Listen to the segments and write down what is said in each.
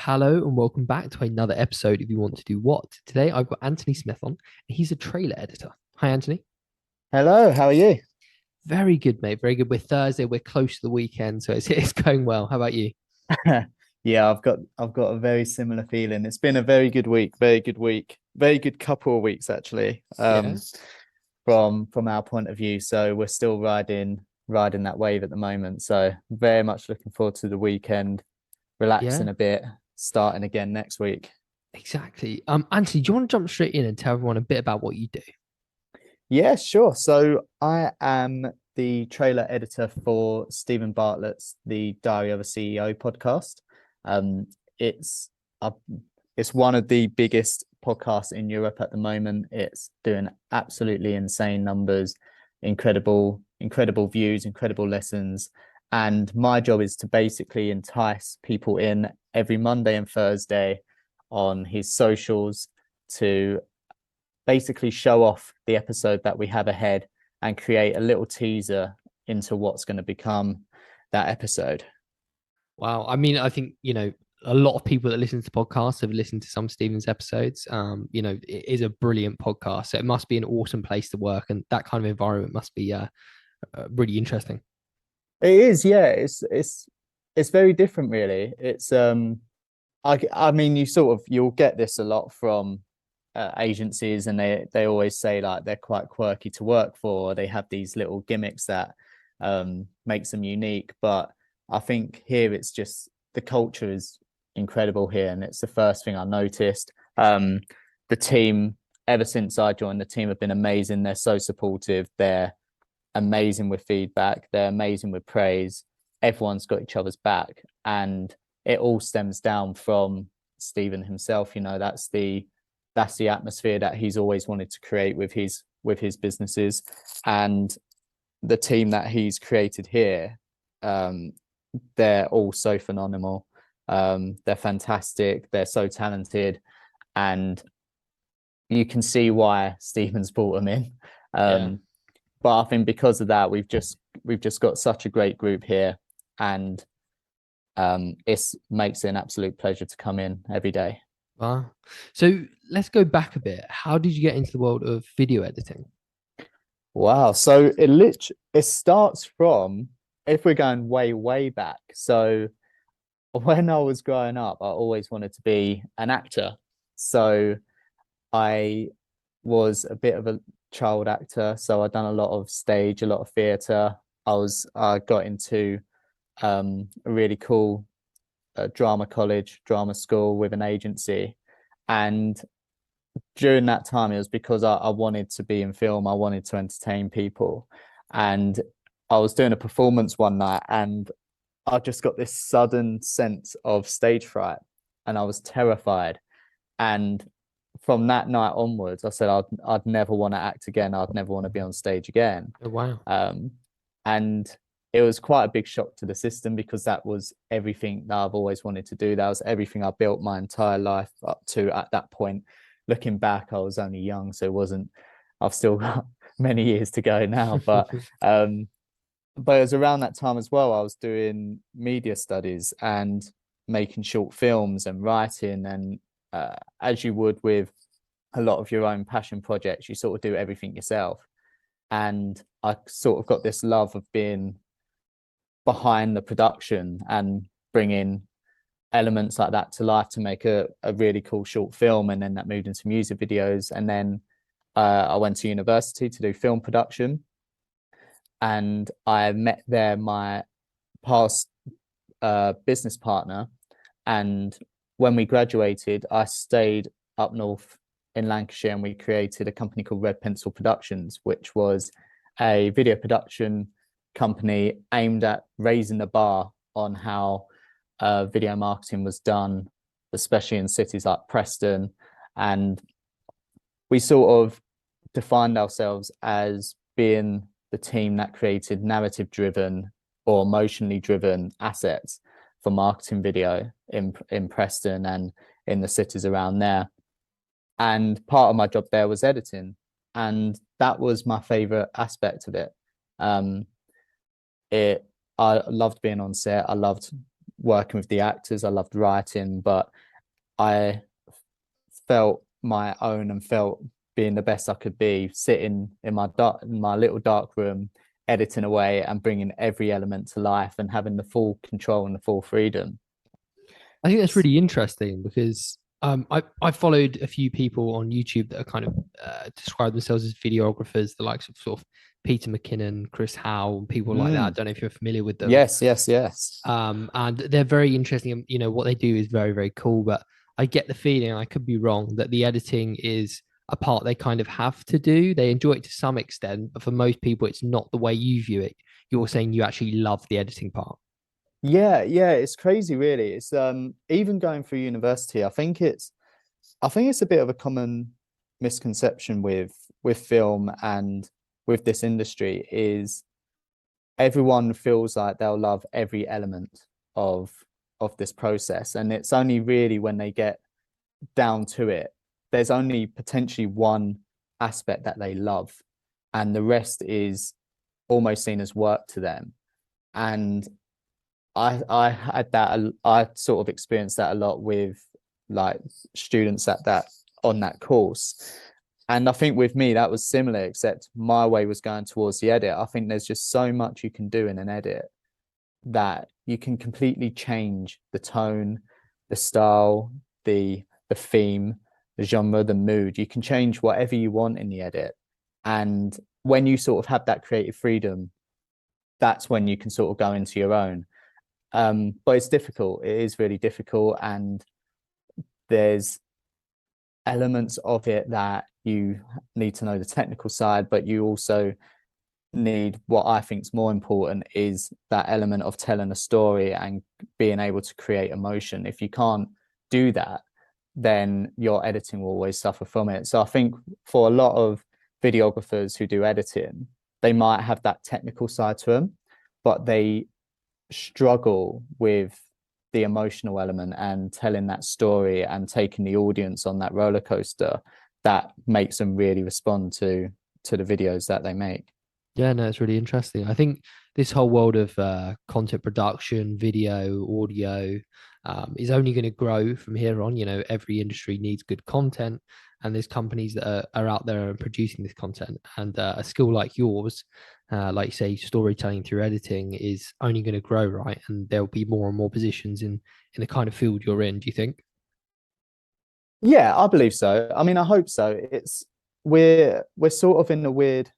Hello and welcome back to another episode of You Want to Do What. Today I've got Anthony Smith on, and he's a trailer editor. Hi, Anthony. Hello, how are you? Very good, mate. Very good. We're Thursday. We're close to the weekend, so it's going well. How about you? Yeah, I've got a very similar feeling. It's been a very good week, very good week, very good couple of weeks actually. Yeah. From our point of view. So we're still riding that wave at the moment. So very much looking forward to the weekend, Yeah. relaxing a bit, starting again next week. Exactly. Anthony, do you want to jump straight in and tell everyone a bit about what you do? Yeah, sure. So I am the trailer editor for Steven Bartlett's The Diary of a CEO podcast. Um, it's uh, it's one of the biggest podcasts in Europe at the moment. It's doing absolutely insane numbers, incredible views, incredible lessons. And my job is to basically entice people in every Monday and Thursday on his socials to basically show off the episode that we have ahead and create a little teaser into what's going to become that episode. Wow. I mean, I think, a lot of people that listen to podcasts have listened to some Stevens episodes. It is a brilliant podcast. So it must be an awesome place to work, and that kind of environment must be really interesting. It is, yeah. It's very different, really. I mean, you'll get this a lot from agencies, and they always say like they're quite quirky to work for. They have these little gimmicks that makes them unique. But I think here it's just the culture is incredible here, and it's the first thing I noticed. The team, ever since I joined, the team have been amazing. They're so supportive. They're amazing with feedback. They're amazing with praise. Everyone's got each other's back, and it all stems down from Stephen himself. That's the atmosphere that he's always wanted to create with his businesses, and the team that he's created here. They're all so phenomenal. They're fantastic. They're so talented, and you can see why Stephen's brought them in. Yeah. But I think because of that, we've just got such a great group here, and it makes it an absolute pleasure to come in every day. Wow. So let's go back a bit. How did you get into the world of video editing? Wow. So it starts from, if we're going way back. So when I was growing up, I always wanted to be an actor. So I was a bit of a child actor. So I'd done a lot of stage, a lot of theatre. I got into a really cool drama college, drama school with an agency. And during that time, it was because I wanted to be in film. I wanted to entertain people. And I was doing a performance one night, and I just got this sudden sense of stage fright, and I was terrified. And from that night onwards, I said I'd never want to act again. I'd never want to be on stage again. Oh, wow. Um, and it was quite a big shock to the system because that was everything that I've always wanted to do. That was everything I built my entire life up to at that point. Looking back, I was only young, so it wasn't. I've still got many years to go now, but it was around that time as well. I was doing media studies and making short films and writing, and as you would with a lot of your own passion projects, you sort of do everything yourself. And I sort of got this love of being behind the production and bringing elements like that to life to make a really cool short film. And then that moved into music videos. And then I went to university to do film production. And I met there my past business partner. And when we graduated, I stayed up north in Lancashire, and we created a company called Red Pencil Productions, which was a video production company aimed at raising the bar on how video marketing was done, especially in cities like Preston. And we sort of defined ourselves as being the team that created narrative driven or emotionally driven assets for marketing video in Preston and in the cities around there. And part of my job there was editing, and that was my favorite aspect of it. Um, it I loved being on set. I loved working with the actors. I loved writing, but I felt my own and felt being the best I could be, sitting in my little dark room, editing away and bringing every element to life and having the full control and the full freedom. I think that's really interesting because I followed a few people on YouTube that are kind of describe themselves as videographers, the likes of sort of Peter McKinnon, Chris Howe, people like that. I Mm. don't know if you're familiar with them. Yes, yes, yes. And they're very interesting. You know, what they do is very, very cool. But I get the feeling, I could be wrong, that the editing is a part they kind of have to do. They enjoy it to some extent, but for most people, it's not the way you view it. You're saying you actually love the editing part. Yeah, yeah, it's crazy, really. It's even going through university, I think it's a bit of a common misconception with film and with this industry is everyone feels like they'll love every element of this process. And it's only really when they get down to it, there's only potentially one aspect that they love, and the rest is almost seen as work to them. And I had that I sort of experienced that a lot with like students at that on that course. And I think with me that was similar, except my way was going towards the edit. I think there's just so much you can do in an edit that you can completely change the tone, the style, the theme, the genre, the mood. You can change whatever you want in the edit. And when you sort of have that creative freedom, that's when you can sort of go into your own. But it's difficult. It is really difficult, and there's elements of it that you need to know the technical side, but you also need what I think is more important is that element of telling a story and being able to create emotion. If you can't do that, then your editing will always suffer from it. So I think for a lot of videographers who do editing, they might have that technical side to them, but they struggle with the emotional element and telling that story and taking the audience on that roller coaster that makes them really respond to the videos that they make. Yeah, no, it's really interesting. I think this whole world of content production, video, audio, is only going to grow from here on. You know, every industry needs good content, and there's companies that are out there and producing this content. And a skill like yours, like you say, storytelling through editing, is only going to grow, right? And there'll be more and more positions in the kind of field you're in. Do you think? Yeah, I believe so. I mean, I hope so. We're sort of in a weird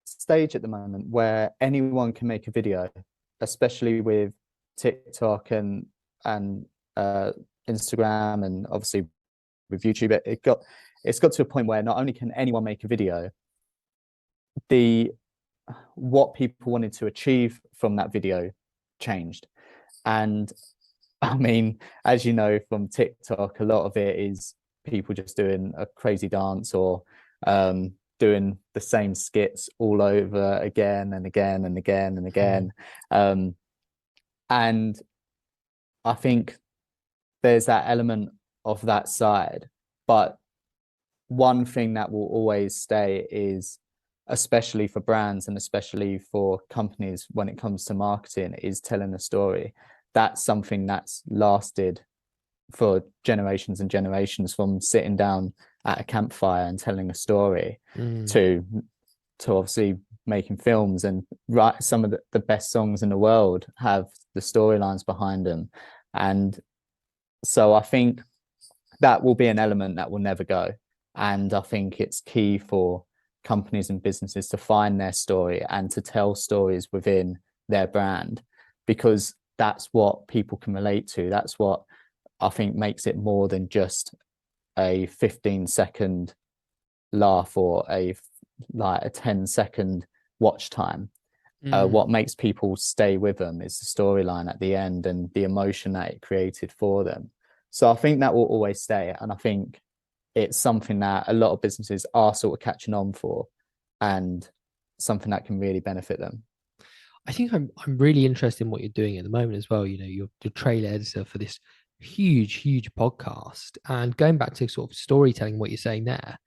stage at the moment where anyone can make a video, especially with TikTok and Instagram, and obviously with YouTube. It's got to a point where not only can anyone make a video, the what people wanted to achieve from that video changed. And I mean, as you know from TikTok, a lot of it is people just doing a crazy dance or doing the same skits all over again and again and again and again. And I think there's that element of that side. But one thing that will always stay is, especially for brands and especially for companies when it comes to marketing, is telling a story. That's something that's lasted for generations and generations, from sitting down at a campfire and telling a story to obviously making films. And some of the best songs in the world have the storylines behind them. And so I think that will be an element that will never go. And I think it's key for companies and businesses to find their story and to tell stories within their brand, because that's what people can relate to. That's what I think makes it more than just a 15-second laugh or a 10-second watch time. What makes people stay with them is the storyline at the end and the emotion that it created for them. So I think that will always stay. And I think it's something that a lot of businesses are sort of catching on for, and something that can really benefit them. I think I'm really interested in what you're doing at the moment as well. You know, you're trailer editor for this huge podcast. And going back to sort of storytelling, what you're saying there,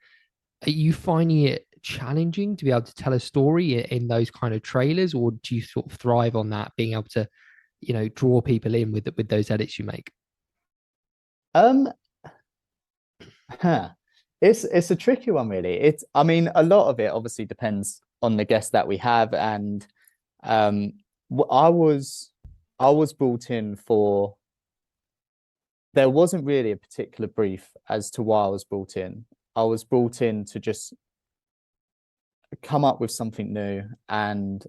are you finding it challenging to be able to tell a story in those kind of trailers, or do you sort of thrive on that, being able to draw people in with those edits you make? Um, huh. It's a tricky one, really. I mean, a lot of it obviously depends on the guests that we have, and um, I was brought in for. There wasn't really a particular brief as to why I was brought in. I was brought in to just come up with something new, and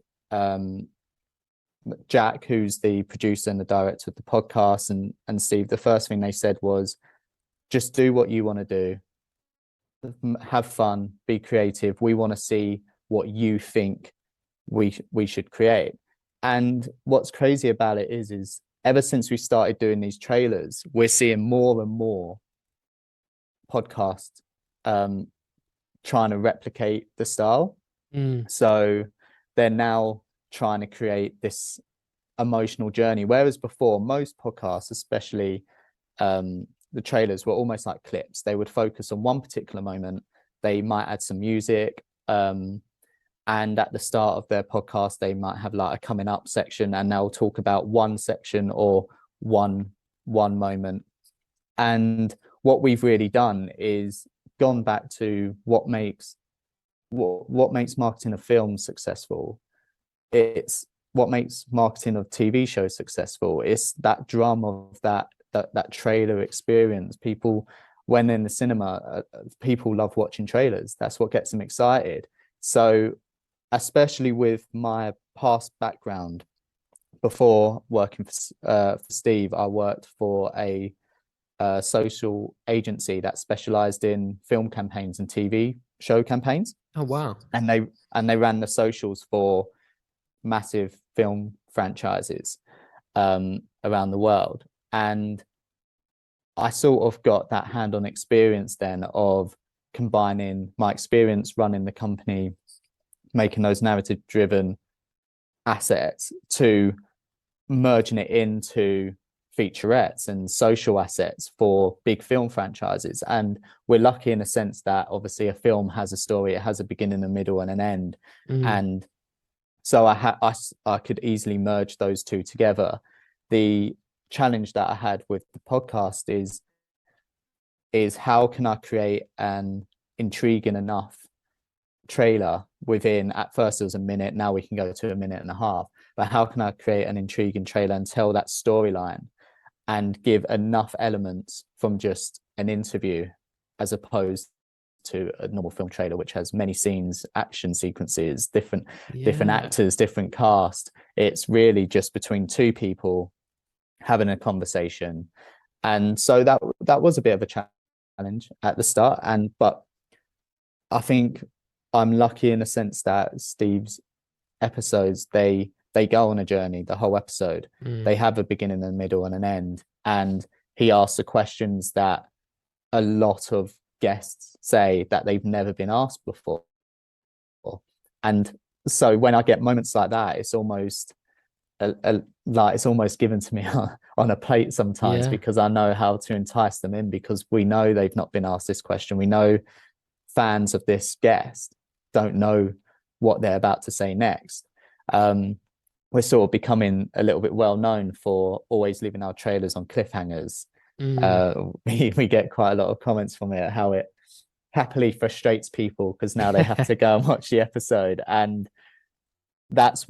Jack, who's the producer and the director of the podcast, and Steve, the first thing they said was, just do what you want to do, have fun, be creative. We want to see what you think we should create. And what's crazy about it is ever since we started doing these trailers, we're seeing more and more podcasts trying to replicate the style. So they're now trying to create this emotional journey, whereas before most podcasts, especially the trailers, were almost like clips. They would focus on one particular moment. They might add some music, and at the start of their podcast they might have like a coming up section, and they'll talk about one section or one moment. And what we've really done is gone back to what makes marketing of film successful. It's what makes marketing of TV shows successful. It's that drum of that trailer experience. People, when in the cinema, people love watching trailers. That's what gets them excited. So especially with my past background, before working for Steve, I worked for a social agency that specialized in film campaigns and TV show campaigns. Oh wow. And they ran the socials for massive film franchises around the world. And I sort of got that hand-on experience then of combining my experience running the company, making those narrative-driven assets, to merging it into featurettes and social assets for big film franchises. And we're lucky in a sense that obviously a film has a story, it has a beginning, a middle, and an end. And so I could easily merge those two together. The challenge that I had with the podcast is how can I create an intriguing enough trailer within, at first it was a minute, now we can go to a minute and a half, but how can I create an intriguing trailer and tell that storyline and give enough elements from just an interview, as opposed to a normal film trailer which has many scenes, action sequences, different actors, different cast. It's really just between two people having a conversation. And so that was a bit of a challenge at the start, but I think I'm lucky in the sense that Steve's episodes, they go on a journey, the whole episode. They have a beginning, a middle, and an end. And he asks the questions that a lot of guests say that they've never been asked before. And so when I get moments like that, it's almost like it's almost given to me on a plate sometimes, because I know how to entice them in, because we know they've not been asked this question. We know fans of this guest don't know what they're about to say next. We're sort of becoming a little bit well known for always leaving our trailers on cliffhangers. We get quite a lot of comments from it, how it happily frustrates people because now they have to go and watch the episode. And that's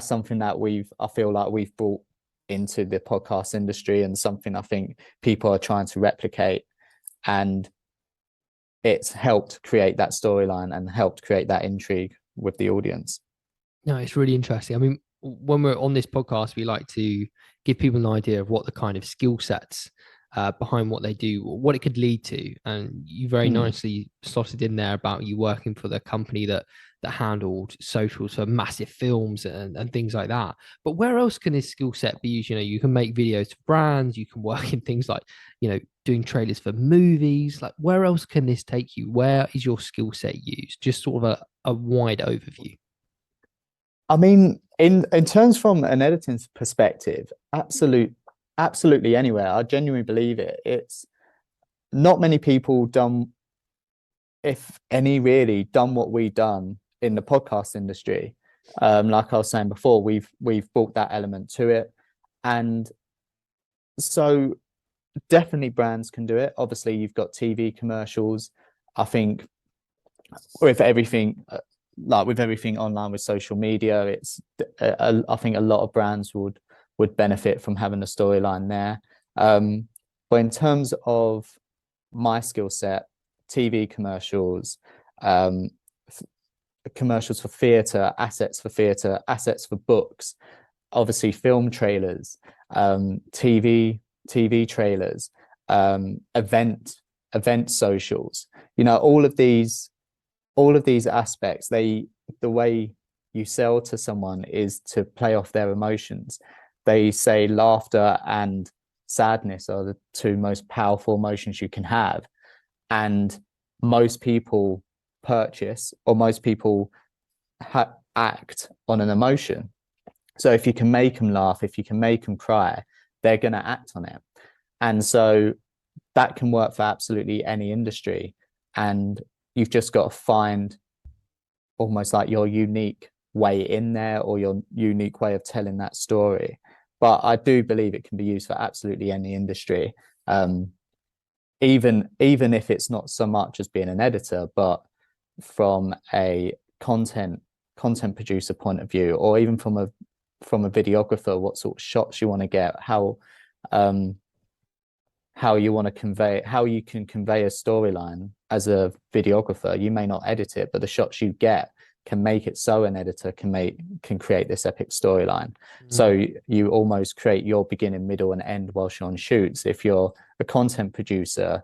something that I feel like we've brought into the podcast industry, and something I think people are trying to replicate. And it's helped create that storyline and helped create that intrigue with the audience. No, it's really interesting. I mean, when we're on this podcast, we like to give people an idea of what the kind of skill sets behind what they do, what it could lead to. And you very nicely slotted in there about you working for the company that handled socials for massive films and things like that. But where else can this skill set be used? You can make videos for brands, you can work in things like, doing trailers for movies. Like, where else can this take you? Where is your skill set used? Just sort of a wide overview. I mean, in terms from an editing perspective, absolutely anywhere. I genuinely believe it. It's not many people if any, really done what we've done in the podcast industry. Like I was saying before, we've brought that element to it. And so definitely brands can do it. Obviously, you've got TV commercials. I think with everything like with everything online with social media, it's I think a lot of brands would benefit from having a storyline there. But in terms of my skill set, TV commercials, um, commercials for theatre, assets for books, obviously film trailers, TV trailers, event socials. You know, all of these aspects, the way you sell to someone is to play off their emotions. They say laughter and sadness are the two most powerful emotions you can have. And most people purchase, or most people act on an emotion. So if you can make them laugh, if you can make them cry, they're going to act on it. And so that can work for absolutely any industry. And you've just got to find almost like your unique way in there, or your unique way of telling that story. But I do believe it can be used for absolutely any industry, even if it's not so much as being an editor, but from a content producer point of view, or even from a videographer, what sort of shots you want to get, how you want to convey, how you can convey a storyline as a videographer. You may not edit it, but the shots you get can make it so an editor can create this epic storyline. So you almost create your beginning, middle, and end whilst you're on shoots. If you're a content producer,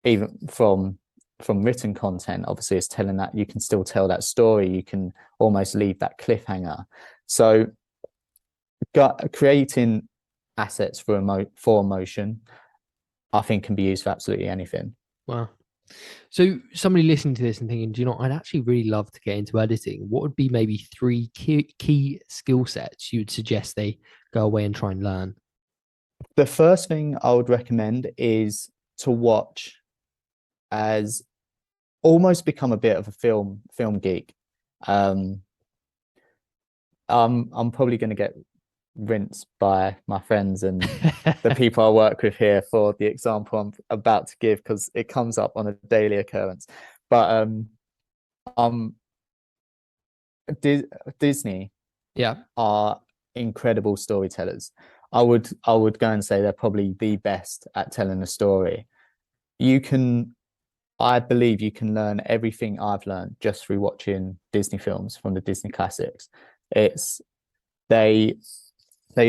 even from written content, obviously it's telling that, you can still tell that story. You can almost leave that cliffhanger. So creating assets for emotion, I think, can be used for absolutely anything. Wow. So somebody listening to this and thinking, do you know, I'd actually really love to get into editing. What would be maybe three key skill sets you'd suggest they go away and try and learn? The first thing I would recommend is to watch, as almost become a bit of a film geek. I'm probably going to get rinsed by my friends and the people I work with here for the example I'm about to give, because it comes up on a daily occurrence. But Disney, Yeah, are incredible storytellers. I would go and say they're probably the best at telling a story. I believe you can learn everything I've learned just through watching Disney films from the Disney classics. It's they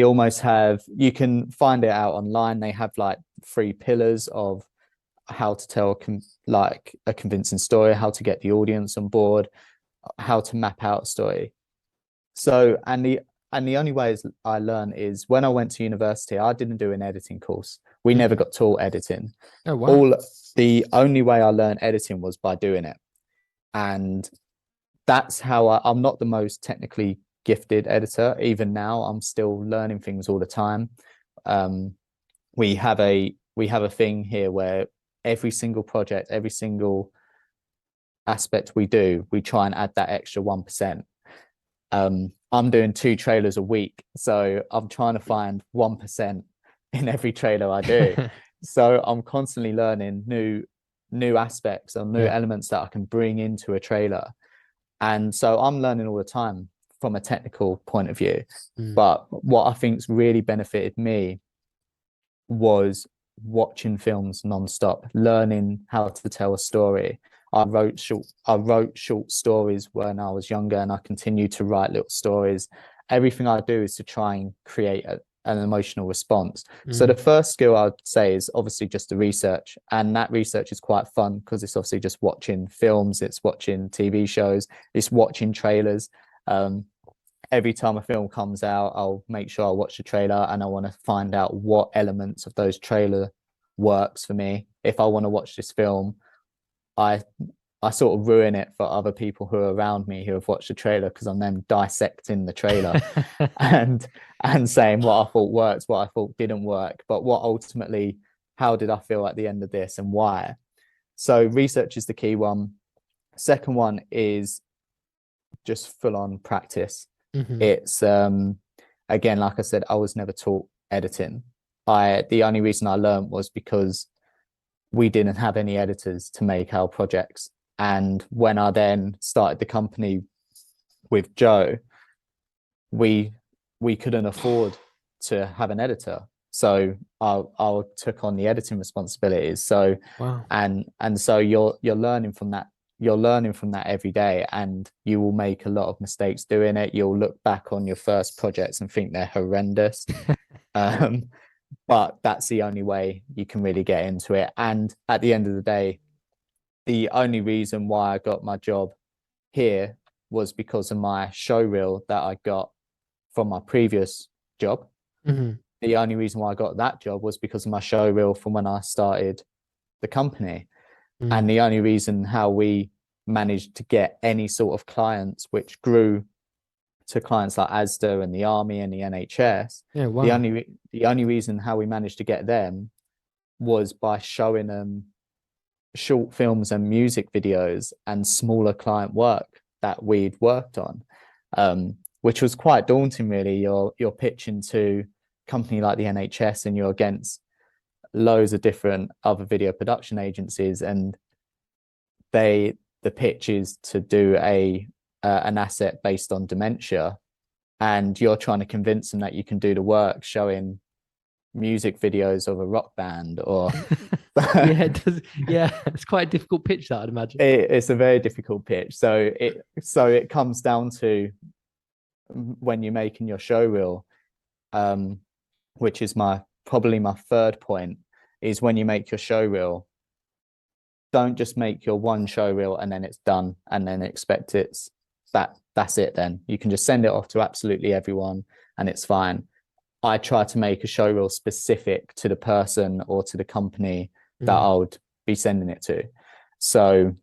almost have, you can find it out online. They have like 3 pillars of how to tell like a convincing story, how to get the audience on board, how to map out a story. So, and the only ways I learn is when I went to university, I didn't do an editing course. We never got taught editing. Oh wow. The only way I learned editing was by doing it. And that's how I'm not the most technically gifted editor. Even now, I'm still learning things all the time. We have a thing here where every single project, every single aspect we do, we try and add that extra 1%. I'm doing 2 trailers a week, so I'm trying to find 1% in every trailer I do. So I'm constantly learning new aspects or new elements that I can bring into a trailer. And so I'm learning all the time from a technical point of view. But what I think's really benefited me was watching films nonstop, learning how to tell a story. I wrote short stories when I was younger, and I continue to write little stories. Everything I do is to try and create an emotional response. So the first skill I'd say is obviously just the research, and that research is quite fun because it's obviously just watching films, it's watching TV shows, it's watching trailers. Every time a film comes out, I'll make sure I watch the trailer, and I want to find out what elements of those trailer works for me. If I want to watch this film, I sort of ruin it for other people who are around me who have watched the trailer, because I'm then dissecting the trailer and saying what I thought worked, what I thought didn't work, but what ultimately, how did I feel at the end of this and why? So research is the key one. Second one is just full on practice. Hmm. It's again, like I said, I was never taught editing. The only reason I learned was because we didn't have any editors to make our projects. And when I then started the company with Joe, we couldn't afford to have an editor. So I took on the editing responsibilities. So Wow. and so you're learning from that. You're learning from that every day, and you will make a lot of mistakes doing it. You'll look back on your first projects and think they're horrendous. Um, but that's the only way you can really get into it. And at the end of the day, the only reason why I got my job here was because of my show reel that I got from my previous job. Hmm. The only reason why I got that job was because of my show reel from when I started the company. And Mm. the only reason how we managed to get any sort of clients, which grew to clients like ASDA and the Army and the NHS, Yeah. the Wow. only reason how we managed to get them was by showing them short films and music videos and smaller client work that we'd worked on, which was quite daunting, really. You're pitching to a company like the NHS, and you're against loads of different other video production agencies, and the pitch is to do an asset based on dementia, and you're trying to convince them that you can do the work showing music videos of a rock band or Yeah, it does. Yeah, it's quite a difficult pitch, that I'd imagine. it's a very difficult pitch. So it comes down to when you're making your show reel, um, which is probably my third point, is when you make your show reel, don't just make your one show reel and then it's done and then expect that's it. Then you can just send it off to absolutely everyone and it's fine. I try to make a show reel specific to the person or to the company that Mm. I would be sending it to. So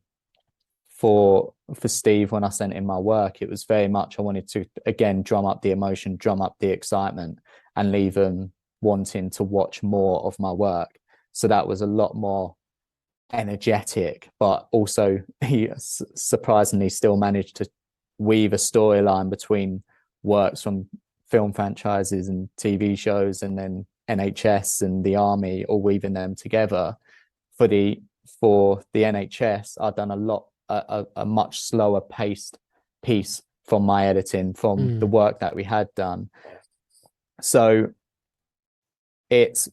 for Steve, when I sent him my work, it was very much I wanted to again drum up the emotion, drum up the excitement, and leave them wanting to watch more of my work. So that was a lot more energetic, but also he surprisingly still managed to weave a storyline between works from film franchises and TV shows, and then NHS and the Army, all weaving them together. For the NHS, I've done a much slower paced piece from my editing from the Mm. work that we had done. So it's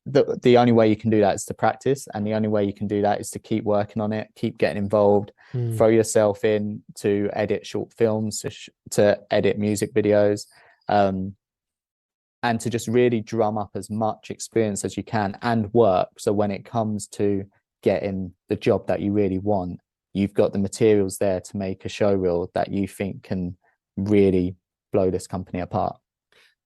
the only way you can do that is to practice, and the only way you can do that is to keep working on it, keep getting involved, Mm. throw yourself in to edit short films, to edit music videos, and to just really drum up as much experience as you can and work. So when it comes to getting the job that you really want, you've got the materials there to make a show reel that you think can really blow this company apart.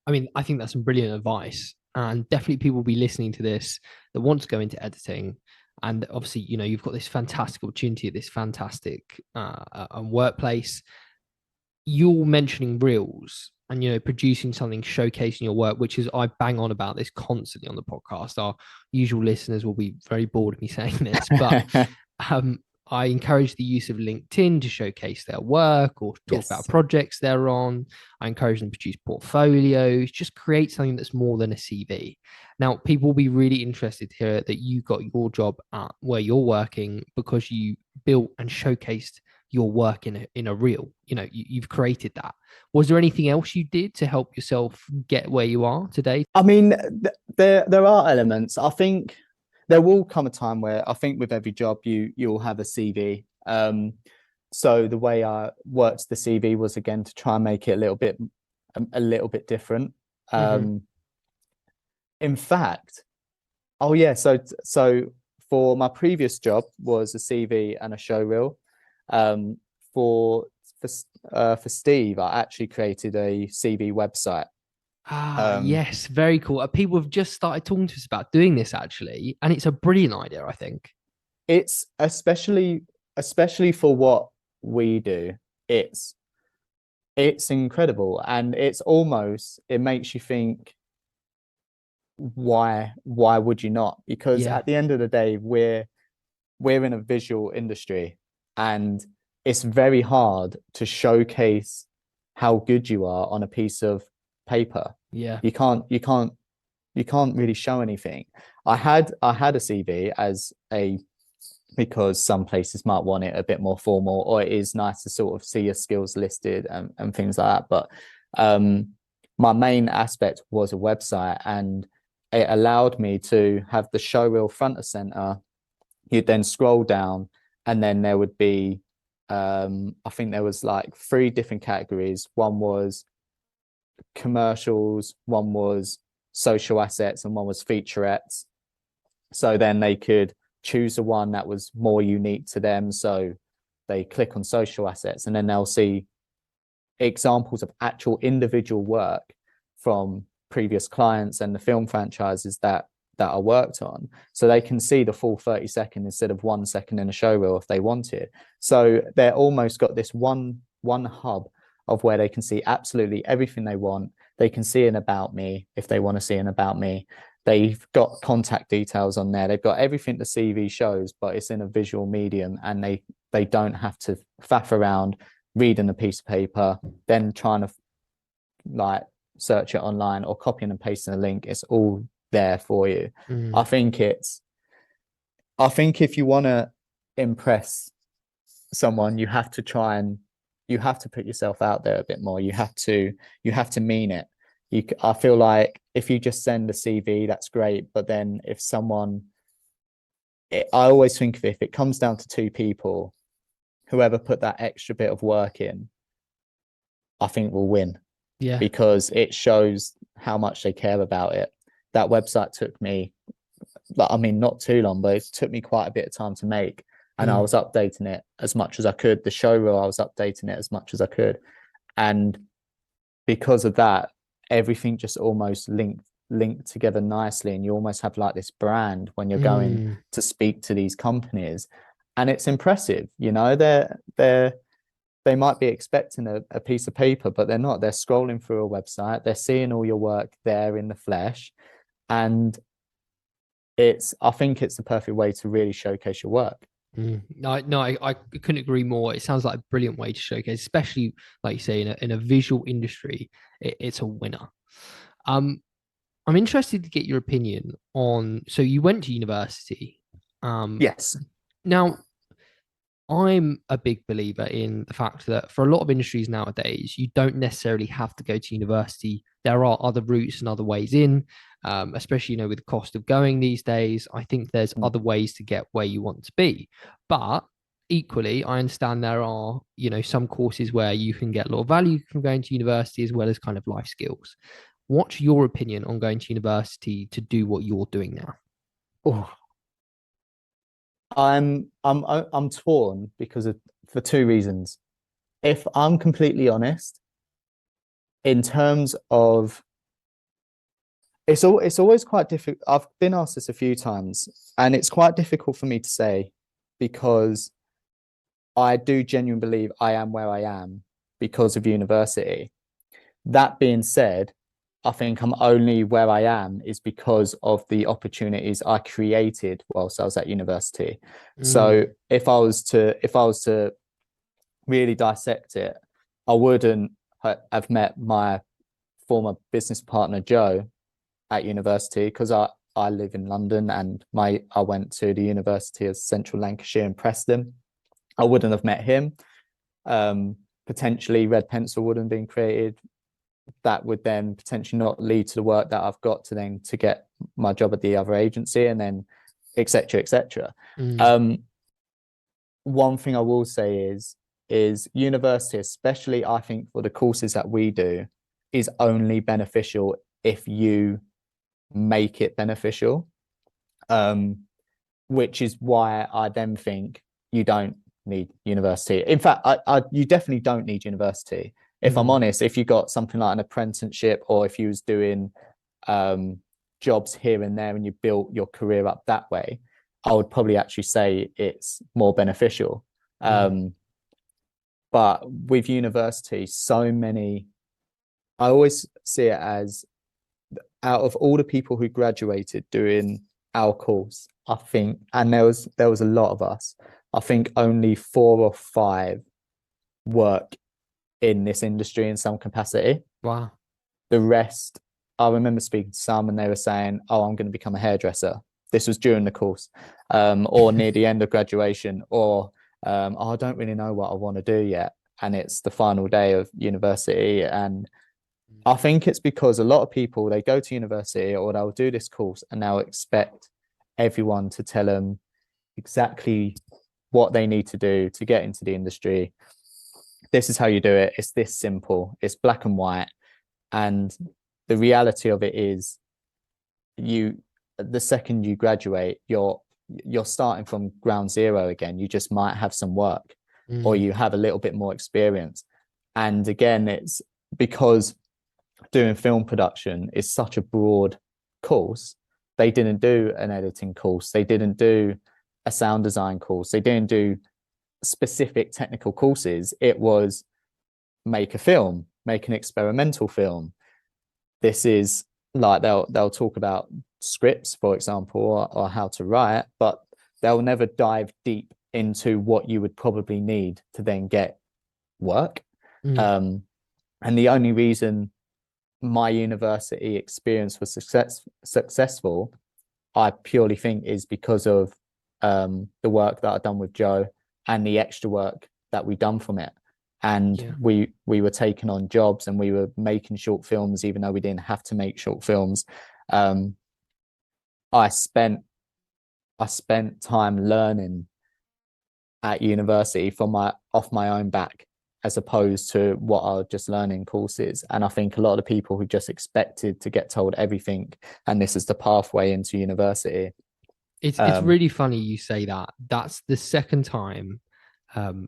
I mean, I think that's some brilliant advice. And definitely people will be listening to this that want to go into editing. And obviously, you've got this fantastic opportunity at this fantastic workplace. You're mentioning reels and producing something showcasing your work, which is, I bang on about this constantly on the podcast. Our usual listeners will be very bored of me saying this, but um, I encourage the use of LinkedIn to showcase their work or talk about Yes. projects they're on. I encourage them to produce portfolios, just create something that's more than a CV. Now, people will be really interested to hear that you got your job at where you're working because you built and showcased your work in a reel. You've created that. Was there anything else you did to help yourself get where you are today? I mean, there are elements. I think there will come a time where I think with every job you'll have a CV. So the way I worked the CV was again to try and make it a little bit different. Mm-hmm. In fact, oh yeah, so for my previous job was a CV and a show reel. Um, for for Steve, I actually created a CV website. Ah, Um, yes, very cool. People have just started talking to us about doing this actually, and it's a brilliant idea, I think. it's especially for what we do. It's it's incredible, and it makes you think, why would you not? Because Yeah. at the end of the day, we're in a visual industry, and it's very hard to showcase how good you are on a piece of paper. Yeah. You can't really show anything. I had a CV as a, because some places might want it a bit more formal, or it is nice to sort of see your skills listed and things like that. But my main aspect was a website, and it allowed me to have the show reel front and center. You'd then scroll down, and then there would be, I think there was like 3 different categories. One was commercials, one was social assets, and one was featurettes. So then they could choose the one that was more unique to them. So they click on social assets, and then they'll see examples of actual individual work from previous clients and the film franchises that are worked on. So they can see the full 30-second instead of 1 second in a show reel if they want it. So they're almost got this one hub of where they can see absolutely everything they want. They can see an about me if they want to see an about me. They've got contact details on there. They've got everything the CV shows, but it's in a visual medium, and they don't have to faff around reading a piece of paper, then trying to like search it online or copying and pasting a link. It's all there for you. I think if you want to impress someone, you have to put yourself out there a bit more. You have to mean it. I feel like if you just send a CV, that's great. But then if I always think if it comes down to 2 people, whoever put that extra bit of work in, I think will win. Yeah. Because it shows how much they care about it. That website took me, not too long, but it took me quite a bit of time to make. And I was updating it as much as I could. The show reel, I was updating it as much as I could. And because of that, everything just almost linked together nicely. And you almost have like this brand when you're going to speak to these companies. And it's impressive, they might be expecting a piece of paper, but they're not. They're scrolling through a website. They're seeing all your work there in the flesh. And I think it's the perfect way to really showcase your work. No, I couldn't agree more. It sounds like a brilliant way to showcase, especially like you say, in a visual industry. It's a winner. I'm interested to get your opinion on. So you went to university. Yes. Now, I'm a big believer in the fact that for a lot of industries nowadays, you don't necessarily have to go to university. There are other routes and other ways in, especially, with the cost of going these days. I think there's other ways to get where you want to be. But equally, I understand there are, some courses where you can get a lot of value from going to university as well as kind of life skills. What's your opinion on going to university to do what you're doing now? Oh, I'm torn for 2 reasons. If I'm completely honest, in terms of it's always quite difficult. I've been asked this a few times, and it's quite difficult for me to say, because I do genuinely believe I am where I am because of university. That being said, I think I'm only where I am is because of the opportunities I created whilst I was at university. So if I was to really dissect it, I wouldn't have met my former business partner Joe at university, because I live in London, and I went to the University of Central Lancashire in Preston. I wouldn't have met him. Potentially Red Pencil wouldn't have been created. That would then potentially not lead to the work that I've got to get my job at the other agency, and then etc. etc. One thing I will say is university, especially I think for the courses that we do, is only beneficial if you make it beneficial, which is why I then think you don't need university. In fact, you definitely don't need university. If I'm honest, if you got something like an apprenticeship, or if you was doing jobs here and there and you built your career up that way, I would probably actually say it's more beneficial. But with university, I always see it as, out of all the people who graduated doing our course, I think, and there was a lot of us, I think only 4 or 5 work in this industry in some capacity. Wow. The rest, I remember speaking to some and they were saying, oh, I'm going to become a hairdresser. This was during the course, or near the end of graduation, or oh, I don't really know what I want to do yet. And it's the final day of university. And I think it's because a lot of people, they go to university or they'll do this course and they'll expect everyone to tell them exactly what they need to do to get into the industry. This is how you do it. It's this simple. It's black and white. And the reality of it is, the second you graduate, you're starting from ground zero again. You just might have some work, or you have a little bit more experience. And again, it's because doing film production is such a broad course. They didn't do an editing course. They didn't do a sound design course. They didn't do specific technical courses. It was make a film, make an experimental film. This is like they'll talk about scripts, for example, or how to write, but they'll never dive deep into what you would probably need to then get work. And the only reason my university experience was successful, I purely think, is because of the work that I've done with Joe and the extra work that we done from it. And we were taking on jobs and we were making short films, even though we didn't have to make short films. I spent time learning at university off my own back, as opposed to what I was just learning courses. And I think a lot of the people who just expected to get told everything and this is the pathway into university. It's really funny you say that. That's the second time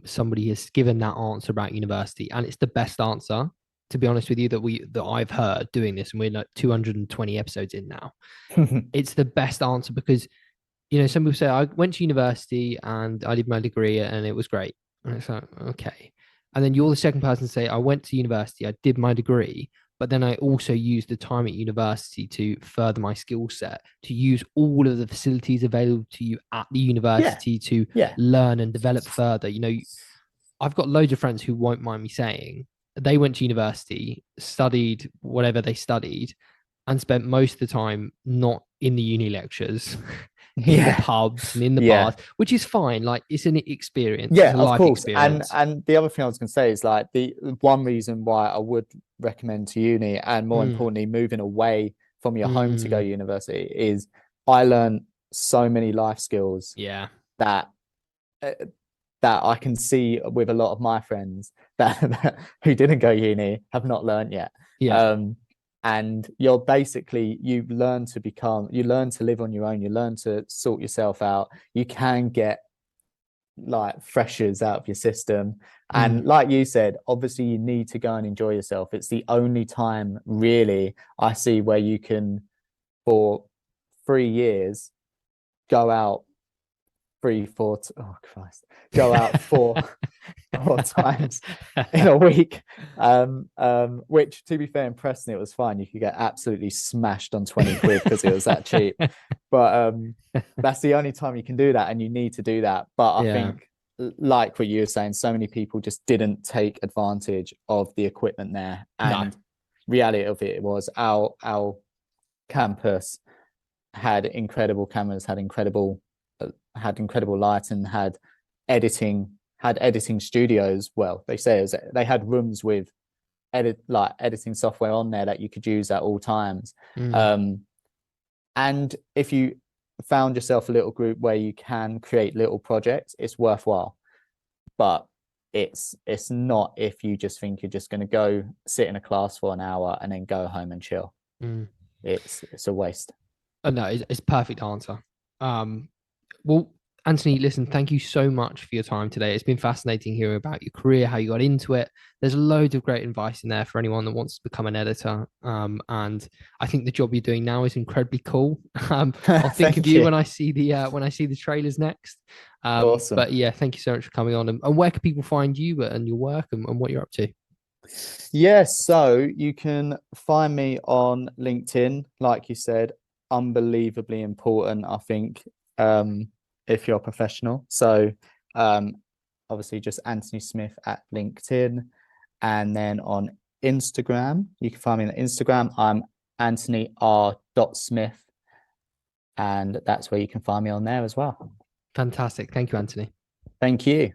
somebody has given that answer about university, and it's the best answer, to be honest with you, that I've heard doing this, and we're like 220 episodes in now. It's the best answer because, some people say I went to university and I did my degree and it was great, and it's like, okay. And then you're the second person to say I went to university, I did my degree, but then I also used the time at university to further my skill set, to use all of the facilities available to you at the university to learn and develop further. I've got loads of friends who won't mind me saying they went to university, studied whatever they studied, and spent most of the time not in the uni lectures, in the pubs and in the bars, which is fine. Like, it's an experience. Yeah, it's a of life course. experience. And the other thing I was going to say is, like, the one reason why I would recommend to uni, and more importantly, moving away from your home to go to university, is I learned so many life skills that I can see with a lot of my friends that who didn't go uni have not learned yet. And you learn to live on your own, you learn to sort yourself out. You can get like freshers out of your system, and like you said, obviously you need to go and enjoy yourself. It's the only time really I see where you can, for 3 years, go out go out four times in a week, which, to be fair, in Preston it was fine. You could get absolutely smashed on 20 quid because it was that cheap, but that's the only time you can do that, and you need to do that. But I think, like what you were saying, so many people just didn't take advantage of the equipment there. And reality of it was our campus had incredible cameras, had incredible lighting, had editing studios. Well, they had rooms with editing software on there that you could use at all times. And if you found yourself a little group where you can create little projects, it's worthwhile. But it's not if you just think you're just going to go sit in a class for an hour and then go home and chill. It's a waste. No, it's a perfect answer. Well, Anthony, listen, thank you so much for your time today. It's been fascinating hearing about your career, how you got into it. There's loads of great advice in there for anyone that wants to become an editor. And I think the job you're doing now is incredibly cool. I'll think of you when I see the trailers next. Awesome. But yeah, thank you so much for coming on. And where can people find you and your work and what you're up to? So you can find me on LinkedIn, like you said, unbelievably important, I think, if you're a professional. So obviously just Anthony Smith at LinkedIn. And then on Instagram, you can find me on Instagram. I'm Anthony R. Smith. And that's where you can find me on there as well. Fantastic. Thank you, Anthony. Thank you.